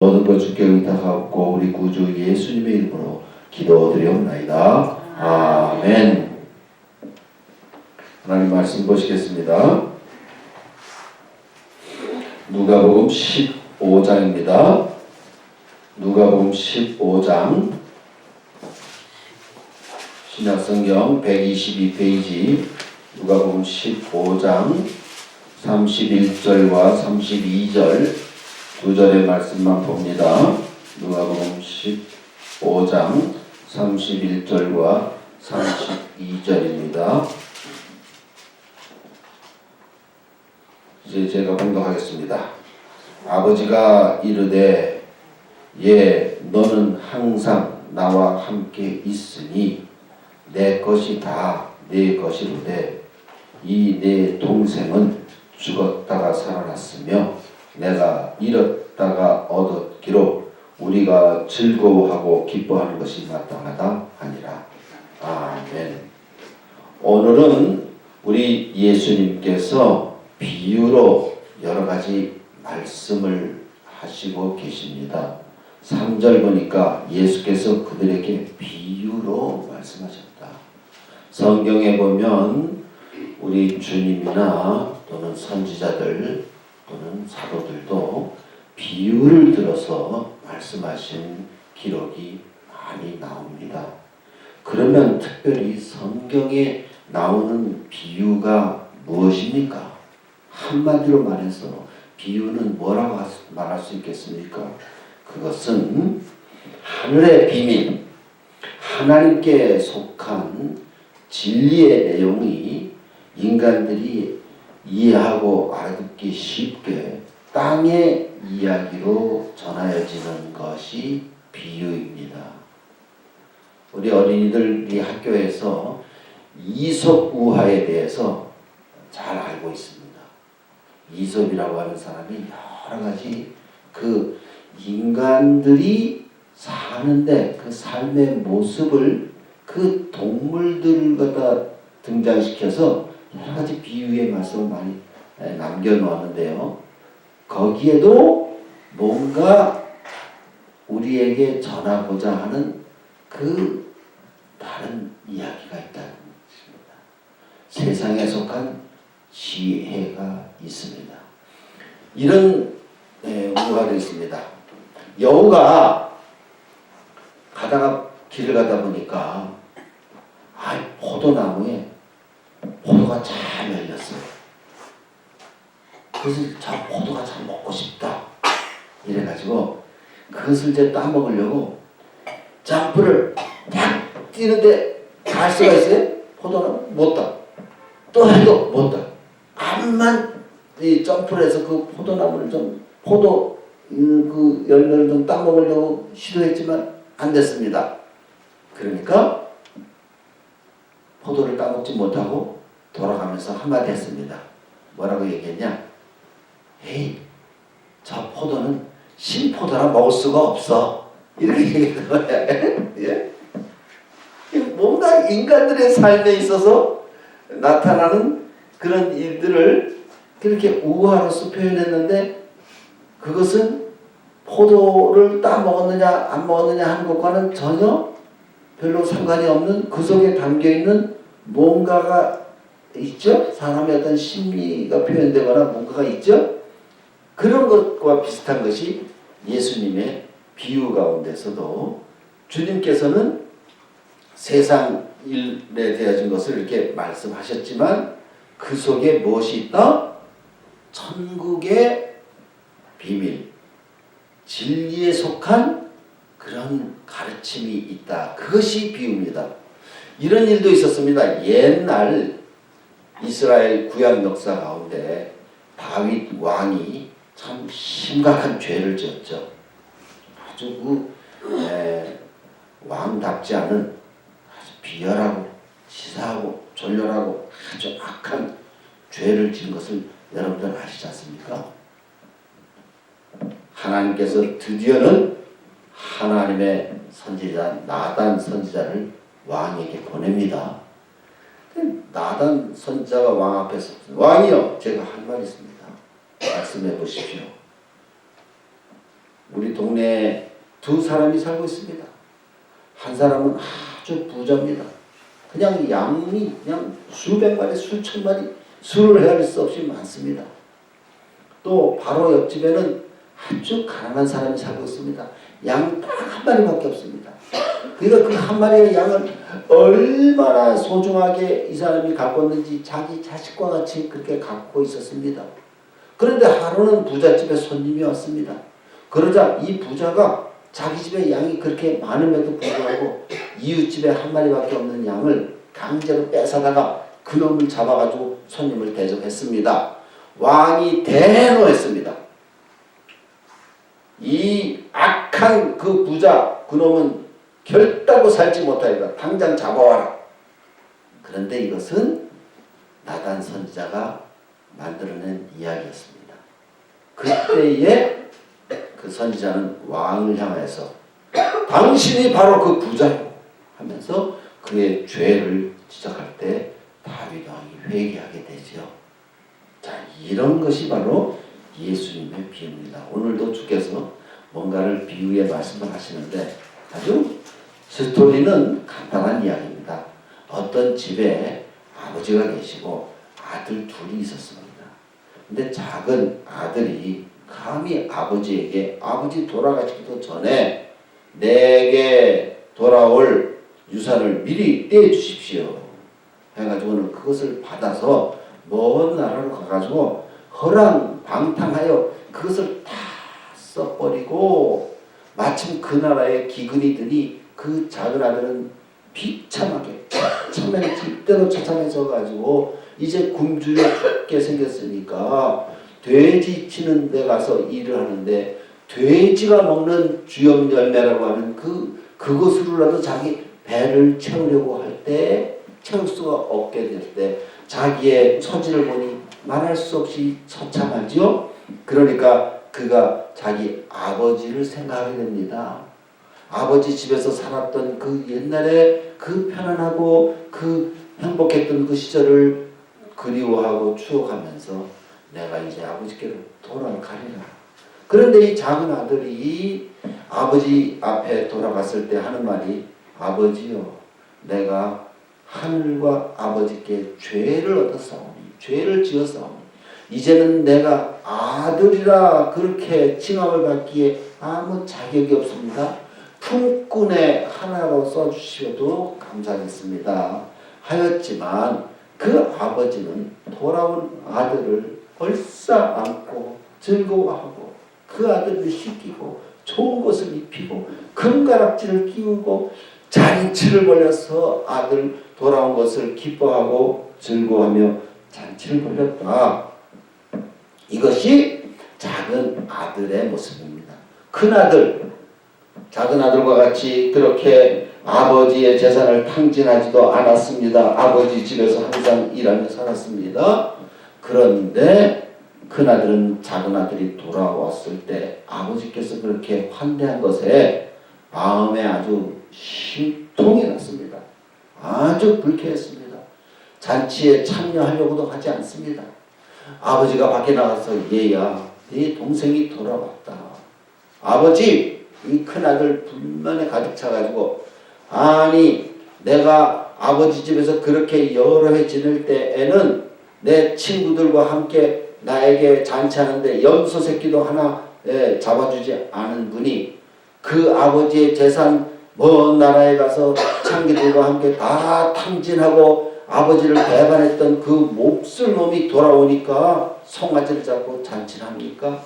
모든 것 주께 의탁하옵고 우리 구주 예수님의 이름으로 기도드리옵나이다. 아멘. 하나님 말씀 보시겠습니다. 누가복음 15장입니다. 누가복음 15장 신약성경 122페이지 누가복음 15장 31절과 32절 두 절의 말씀만 봅니다. 누가복음 15장 31절과 32절입니다. 이제 제가 봉독하겠습니다. 아버지가 이르되 너는 항상 나와 함께 있으니 내 것이 다 내 것이로되 이 내 동생은 죽었다가 살아났으며 내가 잃었다가 얻었기로 우리가 즐거워하고 기뻐하는 것이 마땅하다 하니라. 아멘. 오늘은 우리 예수님께서 비유로 여러 가지 말씀을 하시고 계십니다. 3절 보니까 예수께서 그들에게 비유로 말씀하셨다. 성경에 보면 우리 주님이나 또는 선지자들 또는 사도들도 비유를 들어서 말씀하신 기록이 많이 나옵니다. 그러면 특별히 성경에 나오는 비유가 무엇입니까? 한마디로 말해서 비유는 뭐라고 말할 수 있겠습니까? 그것은 하늘의 비밀, 하나님께 속한 진리의 내용이 인간들이 이해하고 알아듣기 쉽게 땅의 이야기로 전하여지는 것이 비유입니다. 우리 어린이들이 학교에서 이솝우화에 대해서 잘 알고 있습니다. 이솝이라고 하는 사람이 여러 가지 그 인간들이 사는데 그 삶의 모습을 그 동물들 갖다 등장시켜서 여러 가지 비유의 말씀을 많이 남겨놓았는데요. 거기에도 뭔가 우리에게 전하고자 하는 그 다른 이야기가 있다는 것입니다. 세상에 속한 지혜가 있습니다. 이런 우화가 있습니다. 여우가 길을 가다 보니까 포도나무에 포도가 잘 열렸어요. 그래서 저 포도가 참 먹고 싶다. 이래가지고 그것을 이제 따먹으려고 점프를 탁 뛰는데 갈 수가 있어요? 포도나무 못 따. 또 해도 못 따. 암만 이 점프를 해서 그 포도나무를 포도 그 열매를 좀 따먹으려고 시도했지만 안 됐습니다. 그러니까 포도를 따먹지 못하고 돌아가면서 한마디 했습니다. 뭐라고 얘기했냐? 저 포도는 신포도라 먹을 수가 없어. 이렇게 얘기했단 말이야. 예? 뭔가 인간들의 삶에 있어서 나타나는 그런 일들을 그렇게 우화로서 표현했는데 그것은 포도를 따먹었느냐 안 먹었느냐 하는 것과는 전혀 별로 상관이 없는 그 속에 담겨있는 뭔가가 있죠? 사람의 어떤 심리가 표현되거나 뭔가가 있죠? 그런 것과 비슷한 것이 예수님의 비유 가운데서도 주님께서는 세상 일에 대해진 것을 이렇게 말씀하셨지만 그 속에 무엇이 있다? 천국의 비밀, 진리에 속한 그런 가르침이 있다. 그것이 비유입니다. 이런 일도 있었습니다. 옛날 이스라엘 구약 역사 가운데 다윗 왕이 참 심각한 죄를 지었죠. 아주 왕답지 않은 아주 비열하고 치사하고 졸렬하고 아주 악한 죄를 지은 것을 여러분들 아시지 않습니까? 하나님께서 드디어는 하나님의 선지자 나단 선지자를 왕에게 보냅니다. 나단 선지자가 왕 앞에서 왕이여 제가 할 말이 있습니다. 말씀해 보십시오. 우리 동네에 두 사람이 살고 있습니다. 한 사람은 아주 부자입니다. 그냥 양이 그냥 수백 마리, 수천 마리 수를 헤아릴 수 없이 많습니다. 또 바로 옆집에는 아주 가난한 사람이 살고 있습니다. 양 딱 한 마리밖에 없습니다. 그러니까 그 한 마리의 양을 얼마나 소중하게 이 사람이 갖고 있는지 자기 자식과 같이 그렇게 갖고 있었습니다. 그런데 하루는 부잣집에 손님이 왔습니다. 그러자 이 부자가 자기 집에 양이 그렇게 많음에도 불구하고 이웃집에 한 마리밖에 없는 양을 강제로 뺏어다가 그놈을 잡아가지고 손님을 대접했습니다. 왕이 대노했습니다. 이 악한 그 부자 그놈은 결단코 살지 못하리라. 당장 잡아와라. 그런데 이것은 나단 선지자가 만들어낸 이야기였습니다. 그때에 그 선지자는 왕을 향해서 당신이 바로 그 부자요 하면서 그의 죄를 지적할 때 다윗 왕이 회개하게 되죠. 자, 이런 것이 바로 예수님의 비유입니다. 오늘도 주께서 뭔가를 비유의 말씀을 하시는데 아주 스토리는 간단한 이야기입니다. 어떤 집에 아버지가 계시고 아들 둘이 있었습니다. 근데 작은 아들이 감히 아버지에게 아버지 돌아가시기도 전에 내게 돌아올 유산을 미리 떼주십시오 해가지고는 그것을 받아서 먼 나라로 가가지고 허랑방탕하여 그것을 다 써버리고 마침 그 나라에 기근이 드니 그 작은 아들은 비참하게 처음에는 절대로 처참해져 가지고 이제 굶주려 죽게 생겼으니까 돼지 치는 데 가서 일을 하는데 돼지가 먹는 주염 열매라고 하는 그것으로라도 자기 배를 채우려고 할 때 채울 수가 없게 될 때 자기의 처지를 보니 말할 수 없이 처참하죠. 그러니까 그가 자기 아버지를 생각하게 됩니다. 아버지 집에서 살았던 그 옛날에 그 편안하고 그 행복했던 그 시절을 그리워하고 추억하면서 내가 이제 아버지께로 돌아가리라. 그런데 이 작은 아들이 아버지 앞에 돌아갔을 때 하는 말이 아버지요 내가 하늘과 아버지께 죄를 얻었사오니 죄를 지었사오니 이제는 내가 아들이라 그렇게 칭함을 받기에 아무 자격이 없습니다. 품꾼의 하나로 써주셔도 감사하겠습니다 하였지만 그 아버지는 돌아온 아들을 얼싸 안고 즐거워하고 그 아들을 씻기고 좋은 것을 입히고 금가락지를 끼우고 잔치를 벌여서 아들 돌아온 것을 기뻐하고 즐거워하며 잔치를 벌였다. 이것이 작은 아들의 모습입니다. 큰 아들, 작은 아들과 같이 그렇게 아버지의 재산을 탕진하지도 않았습니다. 아버지 집에서 항상 일하며 살았습니다. 그런데 큰아들은 작은 아들이 돌아왔을 때 아버지께서 그렇게 환대한 것에 마음에 아주 심통이 났습니다. 아주 불쾌했습니다. 잔치에 참여하려고도 하지 않습니다. 아버지가 밖에 나가서 얘야 네 동생이 돌아왔다. 아버지 이 큰아들 불만에 가득 차가지고 아니 내가 아버지 집에서 그렇게 여러 해 지낼 때에는 내 친구들과 함께 나에게 잔치하는데 염소 새끼도 하나 잡아주지 않은 분이 그 아버지의 재산 먼 나라에 가서 창기들과 함께 다 탕진하고 아버지를 배반했던 그 몹쓸 놈이 돌아오니까 송아지를 잡고 잔치를 합니까?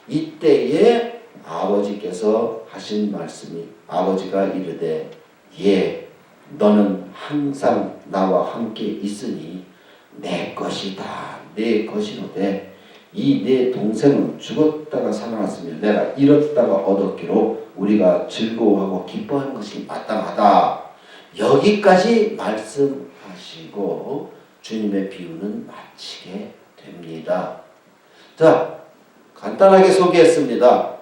이때에 아버지께서 하신 말씀이 아버지가 이르되 예 너는 항상 나와 함께 있으니 내 것이다 내 것이로되 이 내 동생은 죽었다가 살아났으며 내가 잃었다가 얻었기로 우리가 즐거워하고 기뻐하는 것이 마땅하다. 여기까지 말씀하시고 주님의 비유는 마치게 됩니다. 자, 간단하게 소개했습니다.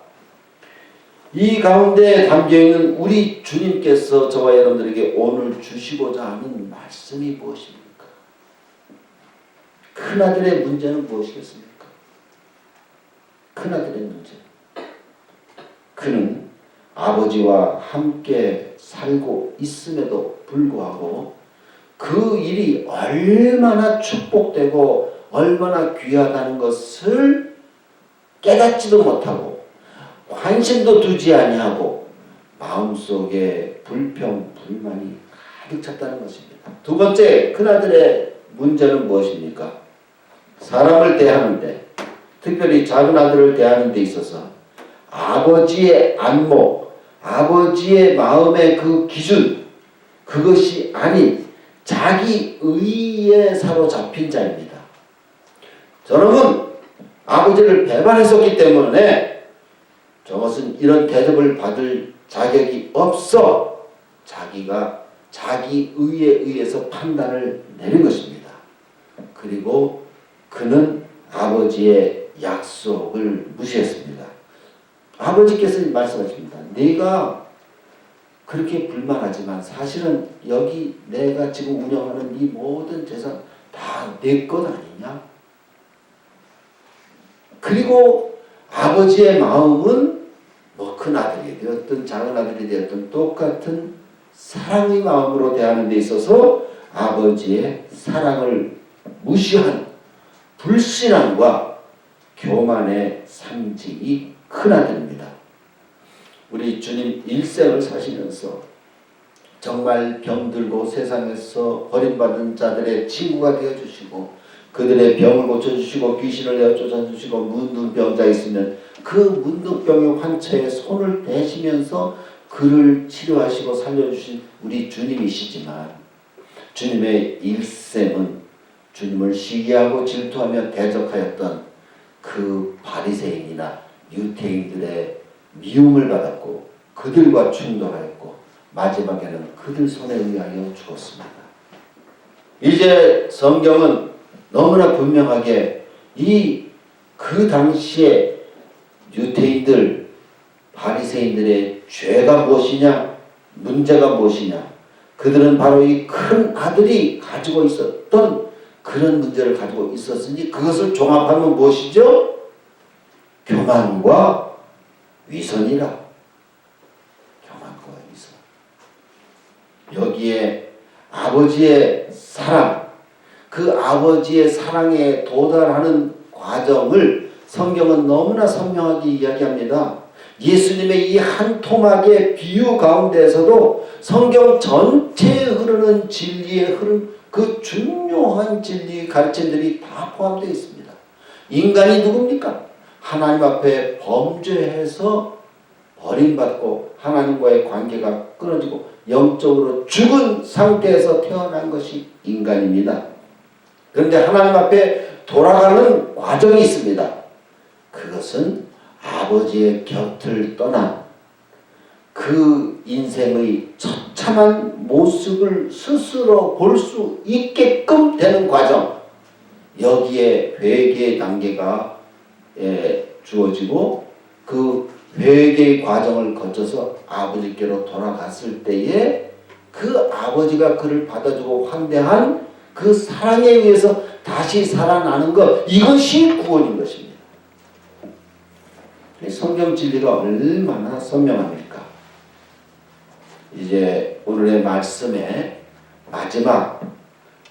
이 가운데 담겨있는 우리 주님께서 저와 여러분들에게 오늘 주시고자 하는 말씀이 무엇입니까? 큰아들의 문제는 무엇이겠습니까? 큰아들의 문제. 그는 아버지와 함께 살고 있음에도 불구하고 그 일이 얼마나 축복되고 얼마나 귀하다는 것을 깨닫지도 못하고 관심도 두지 아니하고 마음속에 불평, 불만이 가득 찼다는 것입니다. 두 번째 큰아들의 문제는 무엇입니까? 사람을 대하는데, 특별히 작은 아들을 대하는 데 있어서 아버지의 안목, 아버지의 마음의 그 기준, 그것이 아닌 자기 의에 사로잡힌 자입니다. 저놈은 아버지를 배반했었기 때문에 저것은 이런 대접을 받을 자격이 없어 자기가 자기 의에 의해서 판단을 내린 것입니다. 그리고 그는 아버지의 약속을 무시했습니다. 아버지께서 말씀하십니다. 네가 그렇게 불만하지만 사실은 여기 내가 지금 운영하는 이 모든 재산 다 내 것 아니냐? 그리고 아버지의 마음은 뭐 큰 아들이 되었든 작은 아들이 되었든 똑같은 사랑의 마음으로 대하는 데 있어서 아버지의 사랑을 무시한 불신앙과 교만의 상징이 큰아들입니다. 우리 주님 일생을 사시면서 정말 병들고 세상에서 버림받은 자들의 친구가 되어주시고 그들의 병을 고쳐주시고 귀신을 내어쫓아주시고 문둥병자 있으면 그 문둥병의 환처에 손을 대시면서 그를 치료하시고 살려주신 우리 주님이시지만 주님의 일생은 주님을 시기하고 질투하며 대적하였던 그 바리새인이나 유대인들의 미움을 받았고 그들과 충돌하였고 마지막에는 그들 손에 의하여 죽었습니다. 이제 성경은 너무나 분명하게 그 당시에 유대인들 바리새인들의 죄가 무엇이냐, 문제가 무엇이냐, 그들은 바로 이 큰 아들이 가지고 있었던 그런 문제를 가지고 있었으니 그것을 종합하면 무엇이죠? 교만과 위선이라. 교만과 위선. 여기에 아버지의 사랑, 그 아버지의 사랑에 도달하는 과정을 성경은 너무나 선명하게 이야기합니다. 예수님의 이 한 토막의 비유 가운데에서도 성경 전체에 흐르는 진리의 흐름, 그 중요한 진리의 가르침들이 다 포함되어 있습니다. 인간이 누굽니까? 하나님 앞에 범죄해서 버림받고 하나님과의 관계가 끊어지고 영적으로 죽은 상태에서 태어난 것이 인간입니다. 그런데 하나님 앞에 돌아가는 과정이 있습니다. 그것은 아버지의 곁을 떠난 그 인생의 처참한 모습을 스스로 볼 수 있게끔 되는 과정, 여기에 회개의 단계가 주어지고 그 회개의 과정을 거쳐서 아버지께로 돌아갔을 때에 그 아버지가 그를 받아주고 환대한 그 사랑에 의해서 다시 살아나는 것, 이것이 구원인 것입니다. 성경 진리가 얼마나 선명합니까? 이제 오늘의 말씀의 마지막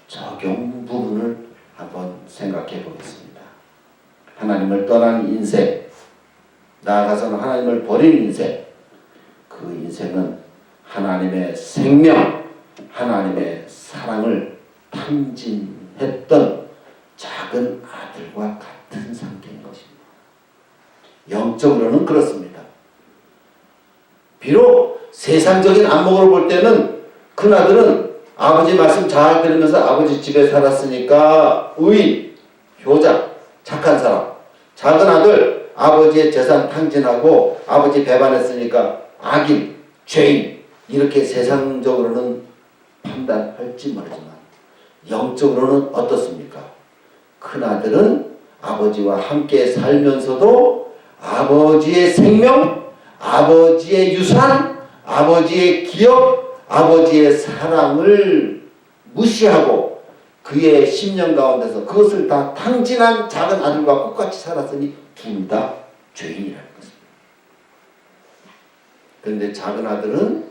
적용 부분을 한번 생각해 보겠습니다. 하나님을 떠난 인생, 나아가서는 하나님을 버린 인생, 그 인생은 하나님의 생명, 하나님의 사랑을 탕진했던 작은 아들과 같은 상태인 것입니다. 영적으로는 그렇습니다. 비록 세상적인 안목으로 볼 때는 큰아들은 아버지 말씀 잘 들으면서 아버지 집에 살았으니까 의인, 효자, 착한 사람. 작은 아들 아버지의 재산 탕진하고 아버지 배반했으니까 악인, 죄인, 이렇게 세상적으로는 판단할지 모르지만 영적으로는 어떻습니까? 큰아들은 아버지와 함께 살면서도 아버지의 생명, 아버지의 유산, 아버지의 기억, 아버지의 사랑을 무시하고 그의 10년 가운데서 그것을 다 탕진한 작은 아들과 똑같이 살았으니 둘 다 죄인이라는 것입니다. 그런데 작은 아들은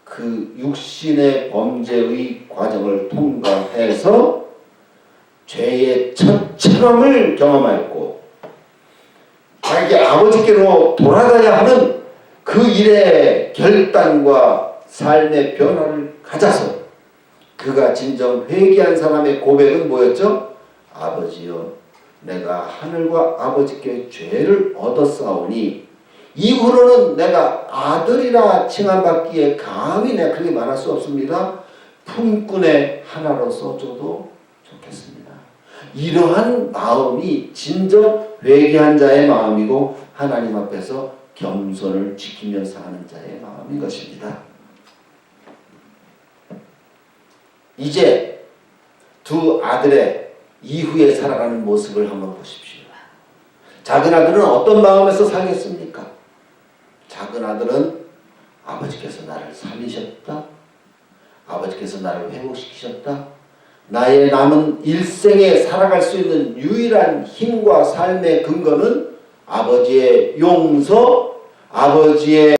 그 육신의 범죄의 과정을 통과해서 죄의 처참함을 경험하였고 자기 아버지께로 돌아가야 하는 그 일의 결단과 삶의 변화를 가져서 그가 진정 회개한 사람의 고백은 뭐였죠? 아버지여, 내가 하늘과 아버지께 죄를 얻었사오니 이후로는 내가 아들이라 칭함받기에 감히 내가 그렇게 말할 수 없습니다. 품꾼의 하나로 써줘도 좋겠습니다. 이러한 마음이 진정 회개한 자의 마음이고 하나님 앞에서 겸손을 지키며 사는 자의 마음인 것입니다. 이제 두 아들의 이후에 살아가는 모습을 한번 보십시오. 작은 아들은 어떤 마음에서 살겠습니까? 작은 아들은 아버지께서 나를 살리셨다. 아버지께서 나를 회복시키셨다. 나의 남은 일생에 살아갈 수 있는 유일한 힘과 삶의 근거는 아버지의 용서, 아버지의